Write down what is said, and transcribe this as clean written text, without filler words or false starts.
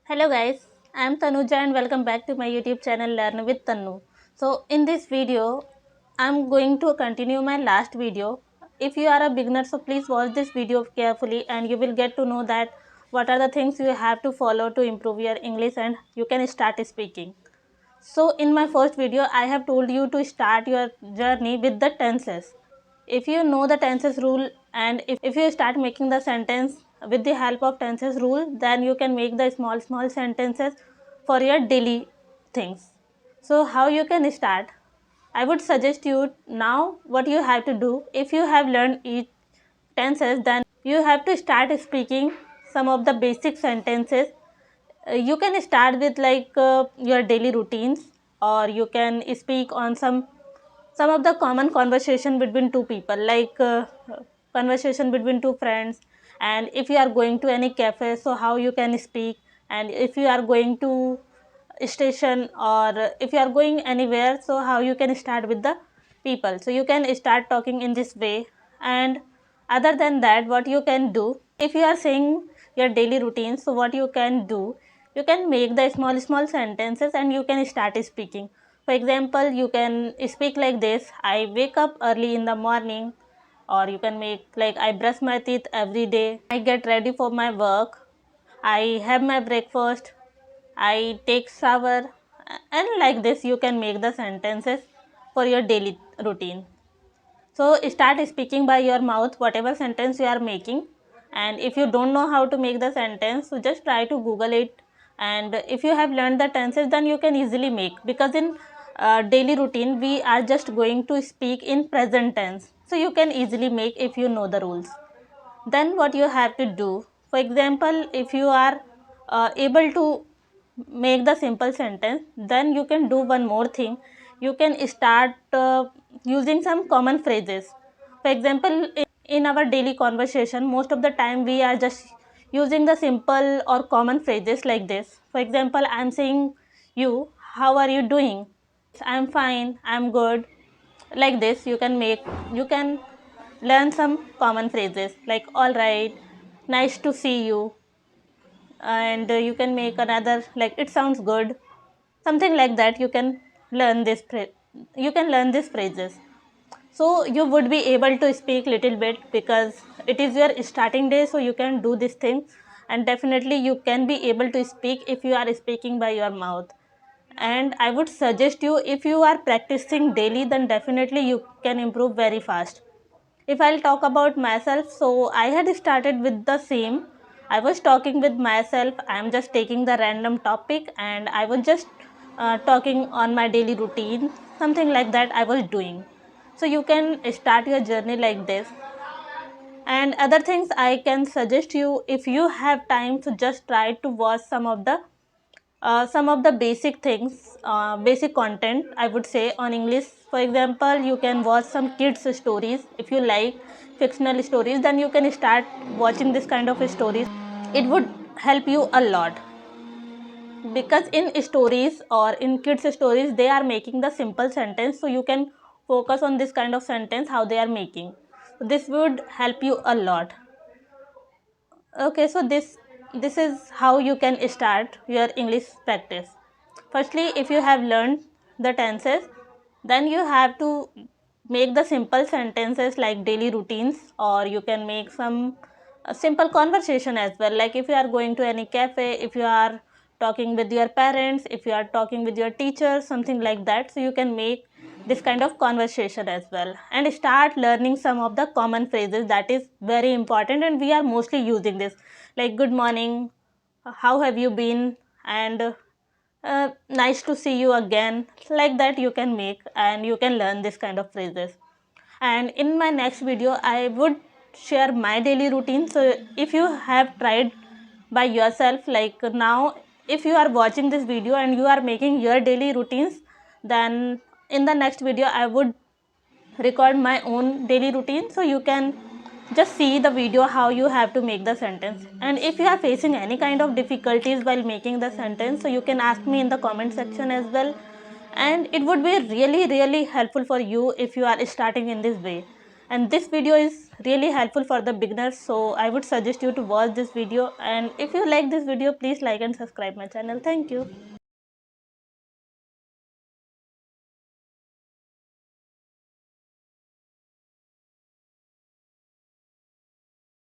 Hello guys, I am Tanuja and welcome back to my YouTube channel Learn with Tannu. So in this video, I am going to continue my last video. If you are a beginner, so please watch this video carefully and you will get to know that what are the things you have to follow to improve your English and you can start speaking. So in my first video, I have told you to start your journey with the tenses. If you know the tenses rule and if you start making the sentence with the help of tenses rule, then you can make the small sentences for your daily things. So how you can start? I would suggest you now what you have to do. If you have learned each tenses, then you have to start speaking some of the basic sentences. You can start with your daily routines, or you can speak on some of the common conversation between two people, conversation between two friends. And if you are going to any cafe, so how you can speak. And if you are going to station, or if you are going anywhere, so how you can start with the people, so you can start talking in this way. And other than that, what you can do, if you are saying your daily routine, so what you can do, you can make the small sentences and you can start speaking. For example, you can speak like this: I wake up early in the morning. Or you can make like, I brush my teeth every day, I get ready for my work, I have my breakfast, I take shower. And like this you can make the sentences for your daily routine. So start speaking by your mouth whatever sentence you are making. And if you don't know how to make the sentence, so just try to Google it. And if you have learned the tenses, then you can easily make, because in daily routine we are just going to speak in present tense, so you can easily make if you know the rules. Then what you have to do, for example, if you are able to make the simple sentence, then you can do one more thing. You can start using some common phrases. For example, in our daily conversation, most of the time we are just using the simple or common phrases like this. For example, I am saying you, how are you doing? I am fine, I am good. Like this you can learn some common phrases like all right, nice to see you. And you can make another like, it sounds good, something like that. You can learn these phrases, so you would be able to speak little bit, because it is your starting day, so you can do this thing. And definitely you can be able to speak if you are speaking by your mouth. And I would suggest you, if you are practicing daily, then definitely you can improve very fast. If I'll talk about myself, so I had started with the same. I was talking with myself, I am just taking the random topic and I was just talking on my daily routine, something like that I was doing. So you can start your journey like this. And other things I can suggest you, if you have time, to just try to watch some of the basic things, basic content, I would say, on English. For example, you can watch some kids stories. If you like fictional stories, then you can start watching this kind of stories. It would help you a lot, because in stories or in kids stories, they are making the simple sentence, so you can focus on this kind of sentence how they are making. This would help you a lot. Okay, so this is how you can start your English practice. Firstly, if you have learned the tenses, then you have to make the simple sentences like daily routines, or you can make some simple conversation as well. Like if you are going to any cafe, if you are talking with your parents, if you are talking with your teacher, something like that. So you can make this kind of conversation as well, and start learning some of the common phrases. That is very important, and we are mostly using this, like good morning, how have you been, and nice to see you again. Like that you can make, and you can learn this kind of phrases. And in my next video I would share my daily routine. So if you have tried by yourself, like now, if you are watching this video and you are making your daily routines, then in the next video I would record my own daily routine, so you can just see the video how you have to make the sentence. And if you are facing any kind of difficulties while making the sentence, so you can ask me in the comment section as well. And it would be really helpful for you if you are starting in this way. and this video is really helpful for the beginners, so I would suggest you to watch this video. And if you like this video, please like and subscribe my channel. Thank you.